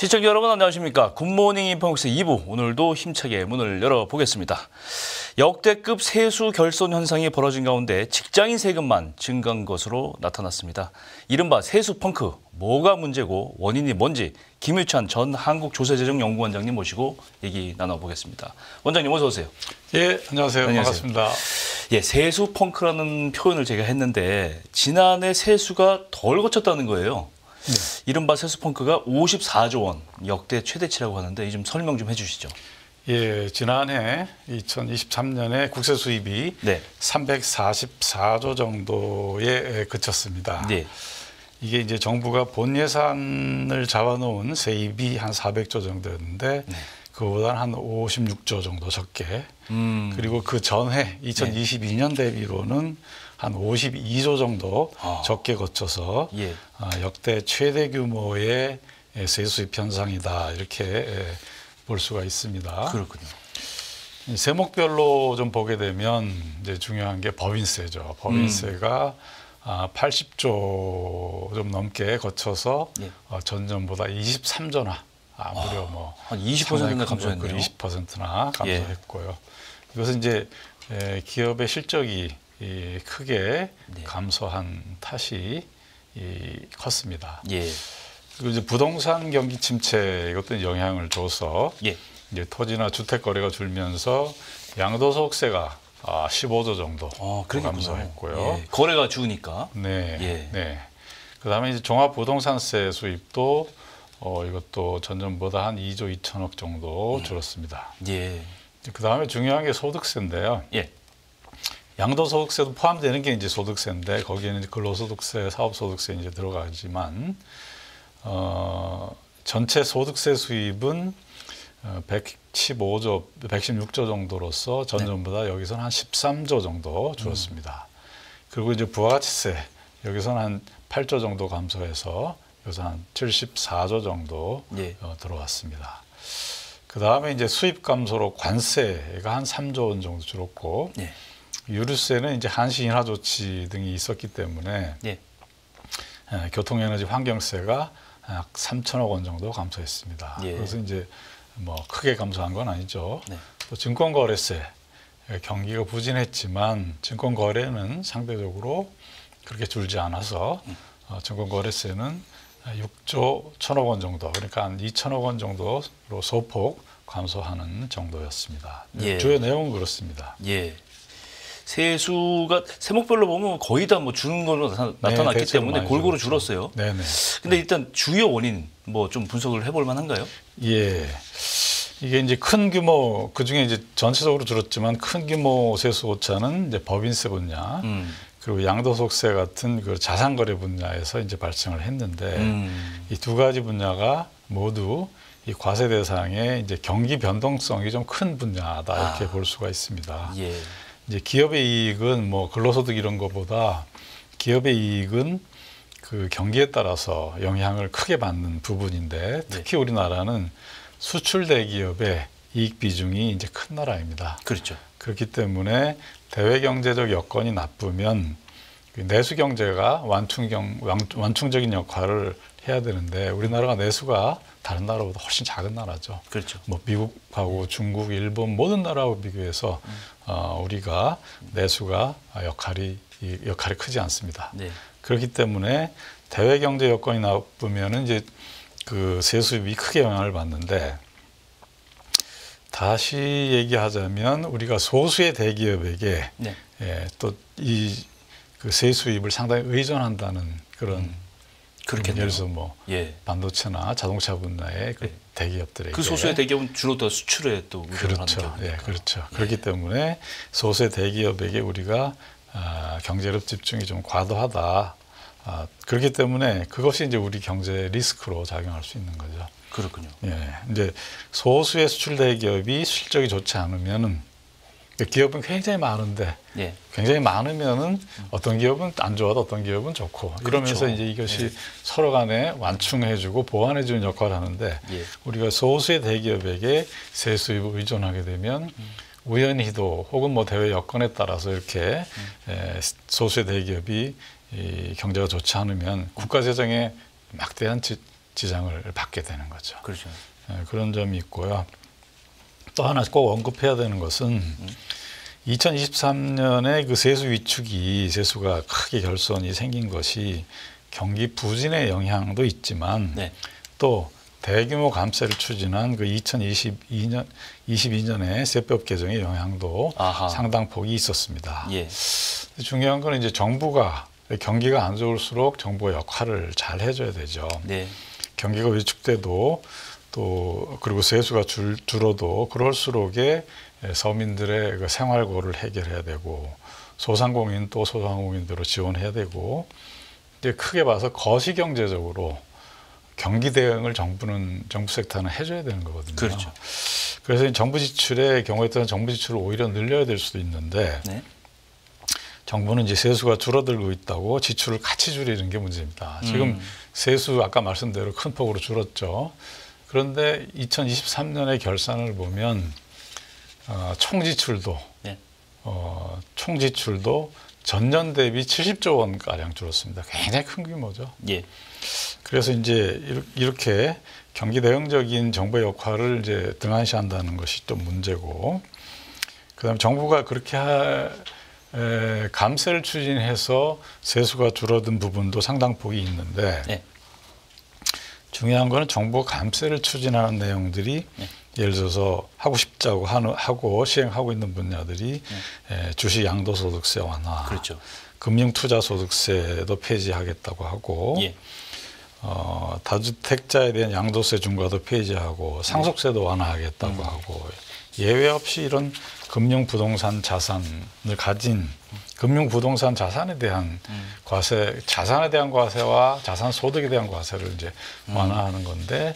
시청자 여러분 안녕하십니까. 굿모닝 인포맥스 2부 오늘도 힘차게 문을 열어보겠습니다. 역대급 세수 결손 현상이 벌어진 가운데 직장인 세금만 증가한 것으로 나타났습니다. 이른바 세수 펑크, 뭐가 문제고 원인이 뭔지 김유찬 전 한국조세재정연구원장님 모시고 얘기 나눠보겠습니다. 원장님 어서 오세요. 예, 안녕하세요. 반갑습니다. 예, 세수 펑크라는 표현을 제가 했는데 지난해 세수가 덜 거쳤다는 거예요. 네. 이른바 세수 펑크가 54조 원, 역대 최대치라고 하는데 좀 설명 좀 해주시죠. 예, 지난해 2023년에 국세 수입이 344조 정도에 그쳤습니다. 네. 이게 이제 정부가 본 예산을 잡아놓은 세입이 한 400조 정도였는데 그거보다는 한 56조 정도 적게 그리고 그 전해 2022년 대비로는 한 52조 정도 적게 거쳐서 역대 최대 규모의 세수입 현상이다 이렇게 볼 수가 있습니다. 그렇군요. 세목별로 좀 보게 되면 이제 중요한 게 법인세죠. 법인세가 80조 좀 넘게 거쳐서 전년보다 23조나 무려 뭐 한 20%나 감소했네요. 20%나 감소했고요. 이것은 이제 기업의 실적이 크게 감소한 탓이 컸습니다. 그리고 이제 부동산 경기 침체 이것도 영향을 줘서 이제 토지나 주택 거래가 줄면서 양도소득세가 15조 정도 감소했고요. 거래가 주니까. 네. 그다음에 이제 종합부동산세 수입도 이것도 전년보다 한 2조 2천억 정도 줄었습니다. 그다음에 중요한 게 소득세인데요. 양도소득세도 포함되는 게 이제 소득세인데 거기에는 이제 근로소득세, 사업소득세 이제 들어가지만 전체 소득세 수입은 116조 정도로서 전년보다 여기서는 한 13조 정도 줄었습니다. 그리고 이제 부가가치세 여기서는 한 8조 정도 감소해서 여기서 한 74조 정도 들어왔습니다. 그 다음에 이제 수입 감소로 관세가 한 3조 원 정도 줄었고 유류세는 이제 한시 인하 조치 등이 있었기 때문에 교통에너지 환경세가 약 3천억 원 정도 감소했습니다. 그래서 이제 뭐 크게 감소한 건 아니죠. 또 증권거래세 경기가 부진했지만 증권거래는 상대적으로 그렇게 줄지 않아서 증권거래세는 6조 1천억 원 정도 그러니까 한 2천억 원 정도로 소폭 감소하는 정도였습니다. 주요 내용은 그렇습니다. 세수가 세목별로 보면 거의 다 뭐 주는 걸로 나타났기 때문에 골고루 줄었어요. 근데 일단 주요 원인 뭐 좀 분석을 해볼 만한가요? 이게 이제 큰 규모 그 중에 이제 전체적으로 줄었지만 큰 규모 세수 오차는 이제 법인세 분야 그리고 양도소득세 같은 그 자산거래 분야에서 이제 발생을 했는데 이 두 가지 분야가 모두 이 과세 대상의 이제 경기 변동성이 좀 큰 분야다 이렇게 볼 수가 있습니다. 이제 기업의 이익은 뭐 근로소득 이런 것보다 기업의 이익은 그 경기에 따라서 영향을 크게 받는 부분인데 특히 우리나라는 수출 대기업의 이익 비중이 이제 큰 나라입니다. 그렇죠. 그렇기 때문에 대외 경제적 여건이 나쁘면 내수 경제가 완충적인 역할을 해야 되는데 우리나라가 내수가 다른 나라보다 훨씬 작은 나라죠. 그렇죠. 뭐 미국하고 중국, 일본 모든 나라하고 비교해서 우리가 내수가 역할이 크지 않습니다. 그렇기 때문에 대외 경제 여건이 나쁘면은 이제 그 세수입이 크게 영향을 받는데 다시 얘기하자면 우리가 소수의 대기업에게 또 이 그 세수입을 상당히 의존한다는 그런 예를 들어서 뭐 반도체나 자동차 분야의 그 대기업들에게 그 소수의 대기업은 주로 더 수출에 또 의존하는 그렇죠. 그렇기 때문에 소수의 대기업에게 우리가 경제력 집중이 좀 과도하다. 그렇기 때문에 그것이 이제 우리 경제 리스크로 작용할 수 있는 거죠. 그렇군요. 이제 소수의 수출 대기업이 실적이 좋지 않으면은 기업은 굉장히 많은데 굉장히 많으면은 어떤 기업은 안 좋아도 어떤 기업은 좋고 이러면서 이제 이것이 서로 간에 완충해주고 보완해주는 역할을 하는데 우리가 소수의 대기업에게 세수입을 의존하게 되면 우연히도 혹은 뭐 대외 여건에 따라서 이렇게 소수의 대기업이 이 경제가 좋지 않으면 국가 재정에 막대한 지장을 받게 되는 거죠. 그렇죠. 그런 점이 있고요. 또 하나 꼭 언급해야 되는 것은 2023년에 그 세수 위축이 세수가 크게 결손이 생긴 것이 경기 부진의 영향도 있지만 네. 또 대규모 감세를 추진한 그 22년에 세법 개정의 영향도 아하. 상당폭이 있었습니다. 예. 중요한 건 이제 정부가 경기가 안 좋을수록 정부가 역할을 잘 해줘야 되죠. 네. 경기가 위축돼도 또 그리고 세수가 줄어도 그럴수록에 서민들의 그 생활고를 해결해야 되고 소상공인 또 소상공인들로 지원해야 되고 이제 크게 봐서 거시경제적으로 경기 대응을 정부 섹터는 해줘야 되는 거거든요. 그렇죠. 그래서 정부 지출의 경우에 따라 정부 지출을 오히려 늘려야 될 수도 있는데 네. 정부는 이제 세수가 줄어들고 있다고 지출을 같이 줄이는 게 문제입니다. 지금 세수 아까 말씀대로 큰 폭으로 줄었죠. 그런데 2023년의 결산을 보면 총지출도 네. 총지출도 전년 대비 70조 원 가량 줄었습니다. 굉장히 큰 규모죠. 예. 그래서 이제 이렇게 경기 대응적인 정부의 역할을 이제 등한시한다는 것이 또 문제고, 그다음에 정부가 그렇게 감세를 추진해서 세수가 줄어든 부분도 상당폭이 있는데 네. 중요한 거는 정부가 감세를 추진하는 내용들이 예를 들어서 하고 싶자고 하고 시행하고 있는 분야들이 주식 양도소득세 완화, 그렇죠. 금융투자소득세도 폐지하겠다고 하고, 예. 다주택자에 대한 양도세 중과도 폐지하고 상속세도 완화하겠다고 하고, 예외 없이 이런 금융부동산 자산을 가진 금융부동산 자산에 대한 과세, 자산에 대한 과세와 자산 소득에 대한 과세를 이제 완화하는 건데,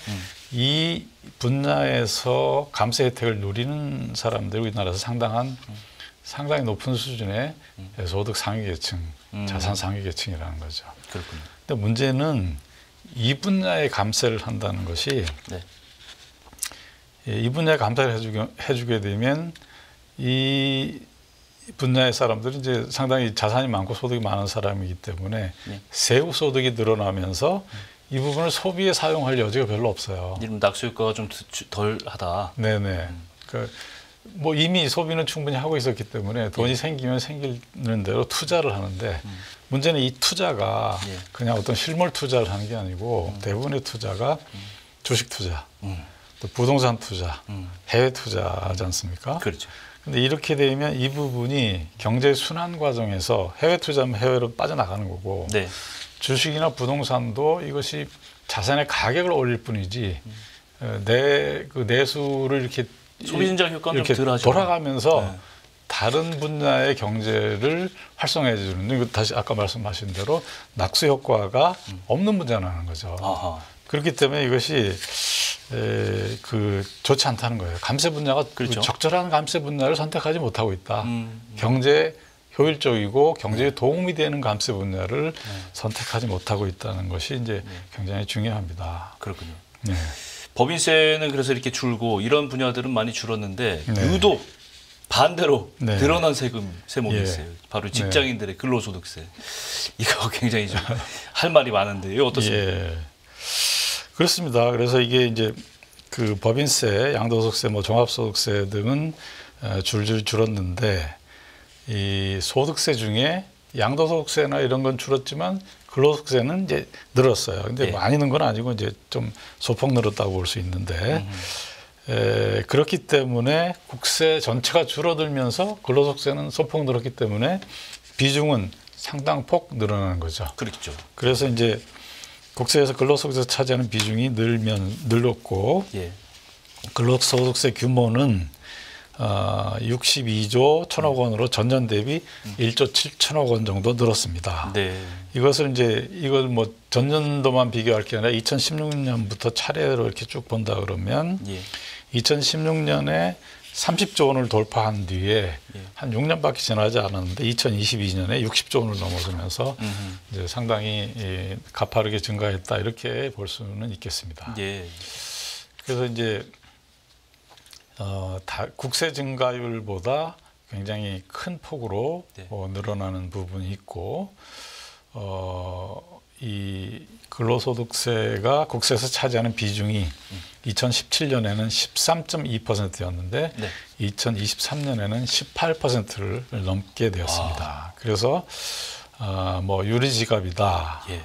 이 분야에서 감세 혜택을 누리는 사람들이 우리나라에서 상당히 높은 수준의 소득 상위계층, 자산 상위계층이라는 거죠. 그렇군요. 근데 문제는 이 분야에 감세를 한다는 것이, 네. 이 분야에 감세를 해주게 되면 이 분야의 사람들은 이제 상당히 자산이 많고 소득이 많은 사람이기 때문에 네. 세후 소득이 늘어나면서 이 부분을 소비에 사용할 여지가 별로 없어요. 이런 낙수 효과가 좀 덜하다. 네네. 그러니까 뭐 이미 소비는 충분히 하고 있었기 때문에 돈이 생기면 생기는 대로 투자를 하는데, 문제는 이 투자가 그냥 어떤 실물 투자를 하는 게 아니고 대부분의 투자가 주식 투자, 또 부동산 투자, 해외 투자지 않습니까? 그렇죠. 근데 이렇게 되면 이 부분이 경제 순환 과정에서 해외 투자하면 해외로 빠져나가는 거고, 네. 주식이나 부동산도 이것이 자산의 가격을 올릴 뿐이지 그 내수를 이렇게 소비 진작 효과는 이렇게 좀 덜하죠. 돌아가면서 네. 다른 분야의 경제를 활성화해 주는, 이거 다시 아까 말씀하신 대로 낙수 효과가 없는 분야라는 거죠. 아하. 그렇기 때문에 이것이 좋지 않다는 거예요. 감세 분야가 그렇죠. 적절한 감세 분야를 선택하지 못하고 있다. 경제 효율적이고 경제에 도움이 되는 감세 분야를 선택하지 못하고 있다는 것이 이제 굉장히 중요합니다. 그렇군요. 네. 법인세는 그래서 이렇게 줄고 이런 분야들은 많이 줄었는데 네. 유독 반대로 네. 늘어난 세목이 예. 있어요. 바로 직장인들의 근로소득세. 이거 굉장히 좀 할 말이 많은데 이거 어떻습니까? 예. 그렇습니다. 그래서 이게 이제 그 법인세, 양도소득세, 뭐 종합소득세 등은 줄줄 줄었는데, 이 소득세 중에 양도소득세나 이런 건 줄었지만 근로소득세는 이제 늘었어요. 근데 예. 많이 는 건 아니고 이제 좀 소폭 늘었다고 볼 수 있는데, 그렇기 때문에 국세 전체가 줄어들면서 근로소득세는 소폭 늘었기 때문에 비중은 상당폭 늘어나는 거죠. 그렇죠. 그래서 이제 국세에서 근로소득세 차지하는 비중이 늘었고, 예. 근로소득세 규모는 62조 1천억 원으로 전년 대비 1조 7천억 원 정도 늘었습니다. 네. 이걸 뭐 전년도만 비교할 게 아니라 2016년부터 차례로 이렇게 쭉 본다 그러면, 예. 2016년에 30조 원을 돌파한 뒤에 한 6년밖에 지나지 않았는데 2022년에 60조 원을 넘어서면서 이제 상당히 가파르게 증가했다, 이렇게 볼 수는 있겠습니다. 예. 그래서 이제 국세 증가율보다 굉장히 큰 폭으로 네. 늘어나는 부분이 있고, 이 근로소득세가 국세에서 차지하는 비중이 2017년에는 13.2%였는데 네. 2023년에는 18%를 넘게 되었습니다. 그래서 뭐 유리지갑이다. 예.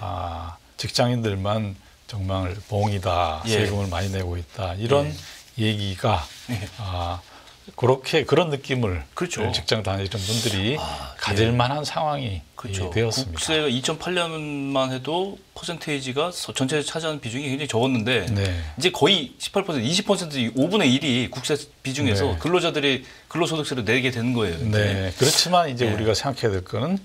직장인들만 정말 봉이다. 예. 세금을 많이 내고 있다. 이런 얘기가 그런 느낌을 그렇죠. 직장 다니는 분들이 아, 가질 예. 만한 상황이 그렇죠. 되었습니다. 국세가 2008년만 해도 퍼센테이지가 전체에 차지하는 비중이 굉장히 적었는데 네. 이제 거의 18%, 20% 5분의 1이 국세 비중에서 네. 근로자들이 근로소득세를 내게 되는 거예요. 이제. 네. 그렇지만 이제 예. 우리가 생각해야 될 거는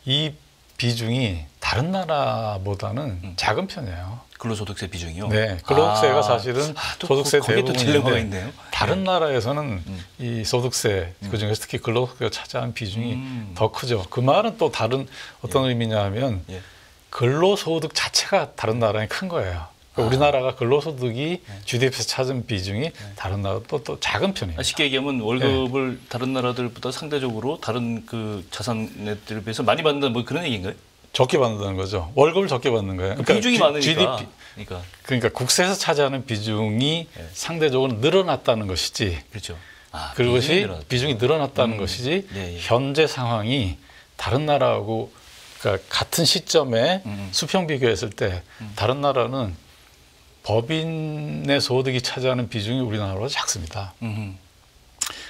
이 비중이 다른 나라보다는 작은 편이에요. 근로소득세 비중이요? 네. 근로소득세가 사실은 또 소득세 거기에 또 대부분인데 딜레마가 있네요. 다른 나라에서는 이 소득세 그중에서 특히 근로소득세가 차지하는 비중이 더 크죠. 그 말은 또 다른 어떤 의미냐 하면 예. 근로소득 자체가 다른 나라에 큰 거예요. 그러니까 우리나라가 근로소득이 GDP에서 차지하는 비중이 다른 나라도 또 작은 편이에요. 쉽게 얘기하면 월급을 다른 나라들보다 상대적으로 다른 그 자산들에 비해서 많이 받는다 뭐 그런 얘기인가요? 적게 받는다는 거죠. 월급을 적게 받는 거예요. 그러니까 비중이 많으니까. GDP, 그러니까 국세에서 차지하는 비중이 상대적으로 늘어났다는 것이지. 그렇죠. 그것이 비중이 늘어났다는 것이지 예, 예. 현재 상황이 다른 나라하고 그러니까 같은 시점에 수평 비교했을 때 다른 나라는 법인의 소득이 차지하는 비중이 우리나라보다 작습니다.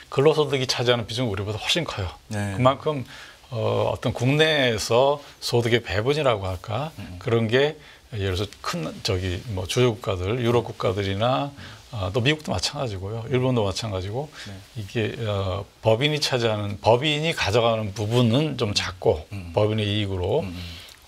근로소득이 차지하는 비중이 우리보다 훨씬 커요. 네. 그만큼 어떤 국내에서 소득의 배분이라고 할까 그런 게 예를 들어서 큰 뭐 주요 국가들, 유럽 국가들이나 또 미국도 마찬가지고요, 일본도 마찬가지고 이게 법인이 가져가는 부분은 좀 작고 법인의 이익으로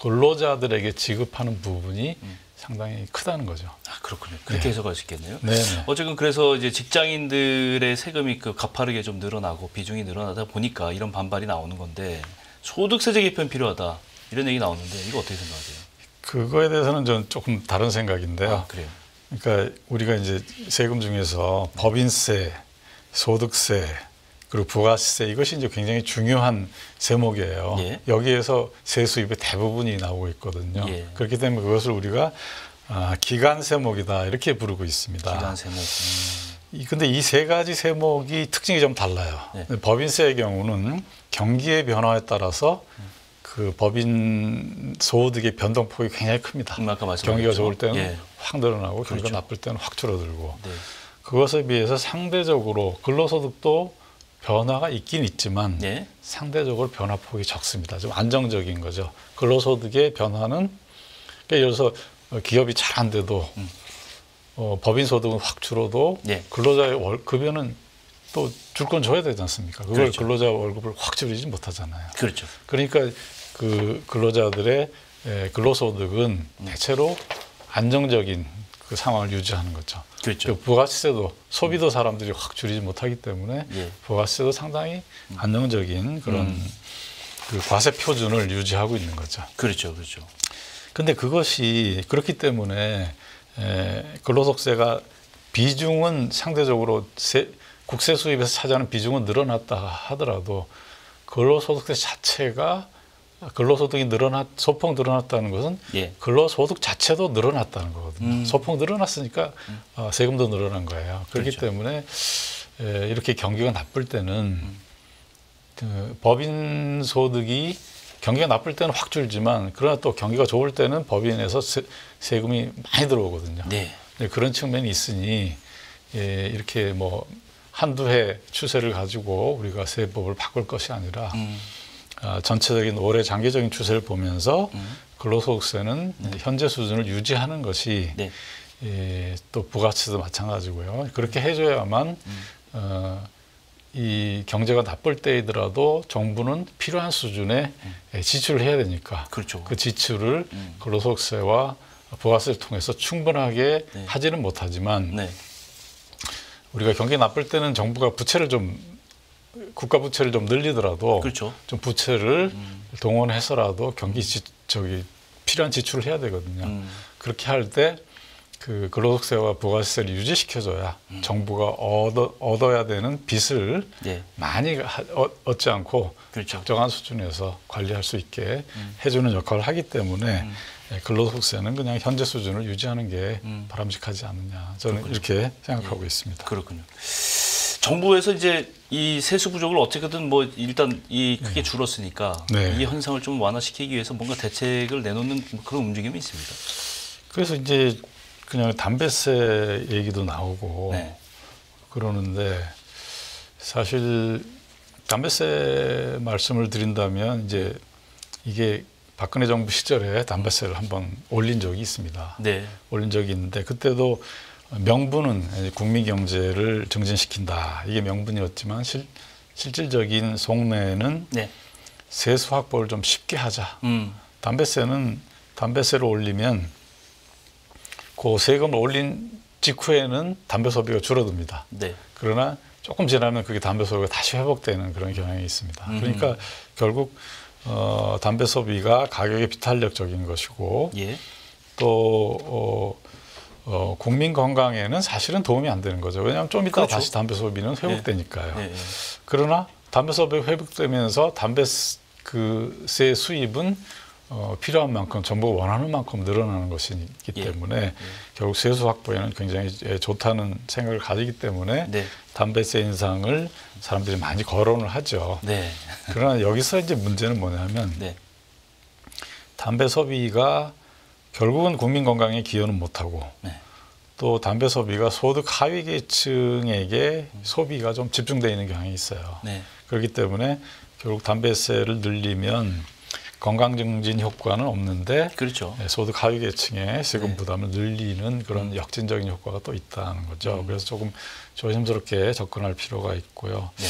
근로자들에게 지급하는 부분이 상당히 크다는 거죠. 그렇군요. 그렇게 해석할 수 있겠네요. 네. 어쨌든 그래서 이제 직장인들의 세금이 가파르게 좀 늘어나고 비중이 늘어나다 보니까 이런 반발이 나오는 건데 소득세제 개편 필요하다 이런 얘기 나오는데 이거 어떻게 생각하세요? 그거에 대해서는 저는 조금 다른 생각인데요. 그래요. 그러니까 우리가 이제 세금 중에서 법인세, 소득세, 그리고 부가세 이것이 이제 굉장히 중요한 세목이에요. 예. 여기에서 세수입의 대부분이 나오고 있거든요. 예. 그렇기 때문에 그것을 우리가 기간 세목이다 이렇게 부르고 있습니다. 기간 세목. 근데 이 세 가지 세목이 특징이 좀 달라요. 네. 법인세의 경우는 경기의 변화에 따라서 그 법인 소득의 변동폭이 굉장히 큽니다. 아까 말씀하셨죠. 경기가 좋을 때는 예. 확 늘어나고 그렇죠. 경기가 나쁠 때는 확 줄어들고 네. 그것에 비해서 상대적으로 근로소득도 변화가 있긴 있지만 예. 상대적으로 변화폭이 적습니다. 좀 안정적인 거죠. 근로소득의 변화는 그러니까 예를 들어서 기업이 잘한데도 법인 소득은 확 줄어도 예. 근로자의 급여는 또 줄 건 줘야 되지 않습니까? 그걸 그렇죠. 근로자 월급을 확 줄이지 못하잖아요. 그렇죠. 그러니까 그 근로자들의 근로소득은 대체로 안정적인 그 상황을 유지하는 거죠. 그렇죠. 그 부가세도 소비도 사람들이 확 줄이지 못하기 때문에 예. 부가세도 상당히 안정적인 그런 그 과세 표준을 유지하고 있는 거죠. 그렇죠. 그렇죠. 근데 그것이 그렇기 때문에 근로소득세가 비중은 상대적으로 국세 수입에서 차지하는 비중은 늘어났다 하더라도 근로소득세 자체가 근로소득이 소폭 늘어났다는 것은 예. 근로소득 자체도 늘어났다는 거거든요. 소폭 늘어났으니까 세금도 늘어난 거예요. 그렇기 그렇죠. 때문에 이렇게 경기가 나쁠 때는 그 법인 소득이 경기가 나쁠 때는 확 줄지만 그러나 또 경기가 좋을 때는 법인에서 세금이 많이 들어오거든요. 네. 그런 측면이 있으니 이렇게 뭐 한두 해 추세를 가지고 우리가 세법을 바꿀 것이 아니라 전체적인 오래 장기적인 추세를 보면서 근로소득세는 현재 수준을 유지하는 것이 네. 또 부가세도 마찬가지고요. 그렇게 해줘야만 이 경제가 나쁠 때이더라도 정부는 필요한 수준의 지출을 해야 되니까 그렇죠. 그 지출을 근로소득세와 부가세를 통해서 충분하게 네. 하지는 못하지만 네. 우리가 경기 나쁠 때는 정부가 국가 부채를 좀 늘리더라도 그렇죠. 좀 부채를 동원해서라도 필요한 지출을 해야 되거든요. 그렇게 할 때 그 근로소득세와 부가세를 유지시켜줘야 정부가 얻어야 되는 빚을 예. 많이 얻지 않고 그렇죠. 적정한 수준에서 관리할 수 있게 해주는 역할을 하기 때문에 근로소득세는 그냥 현재 수준을 유지하는 게 바람직하지 않느냐 저는 그렇군요. 이렇게 생각하고 있습니다. 그렇군요. 정부에서 이제 이 세수 부족을 어떻게든 뭐 일단 이 크게 줄었으니까 네. 이 현상을 좀 완화시키기 위해서 뭔가 대책을 내놓는 그런 움직임이 있습니다. 그래서 이제 그냥 담배세 얘기도 나오고 네. 그러는데 사실 담배세 말씀을 드린다면 이제 이게 박근혜 정부 시절에 담배세를 한번 올린 적이 있습니다. 네. 올린 적이 있는데 그때도 명분은 국민 경제를 증진시킨다. 이게 명분이었지만 실질적인 속내는 네. 세수 확보를 좀 쉽게 하자. 음. 담배세를 올리면 그 세금을 올린 직후에는 담배 소비가 줄어듭니다. 네. 그러나 조금 지나면 그게 담배 소비가 다시 회복되는 그런 경향이 있습니다. 그러니까 결국 담배 소비가 가격에 비탄력적인 것이고 예. 또 국민 건강에는 사실은 도움이 안 되는 거죠. 왜냐하면 좀 이따 그렇죠. 다시 담배 소비는 회복되니까요. 예. 예. 그러나 담배 소비가 회복되면서 담배세 수입은 필요한 만큼 정부가 원하는 만큼 늘어나는 것이기 때문에 결국 세수 확보에는 굉장히 좋다는 생각을 가지기 때문에 네. 담배세 인상을 사람들이 많이 거론을 하죠. 네. 그러나 여기서 이제 문제는 뭐냐면 네. 담배 소비가 결국은 국민 건강에 기여는 못하고 네. 또 담배 소비가 소득 하위 계층에게 소비가 좀 집중되어 있는 경향이 있어요. 네. 그렇기 때문에 결국 담배세를 늘리면 건강 증진 효과는 없는데 그렇죠. 소득 하위 계층의 세금 네. 부담을 늘리는 그런 역진적인 효과가 또 있다는 거죠. 그래서 조금 조심스럽게 접근할 필요가 있고요. 네.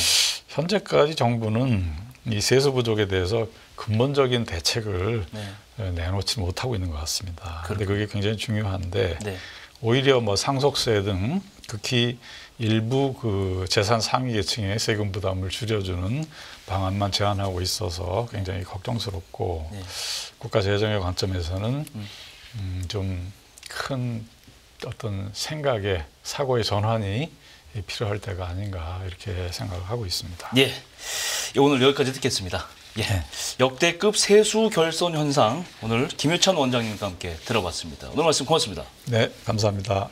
현재까지 정부는 이 세수 부족에 대해서 근본적인 대책을 네. 내놓지 못하고 있는 것 같습니다. 그런데 그게 굉장히 중요한데 네. 오히려 뭐 상속세 등 극히 일부 그 재산 상위 계층의 세금 부담을 줄여주는 방안만 제안하고 있어서 굉장히 걱정스럽고 네. 국가 재정의 관점에서는 좀 큰 어떤 생각의 사고의 전환이 필요할 때가 아닌가 이렇게 생각을 하고 있습니다. 예. 오늘 여기까지 듣겠습니다. 예. 역대급 세수 결손 현상 오늘 김유찬 원장님과 함께 들어봤습니다. 오늘 말씀 고맙습니다. 네, 감사합니다.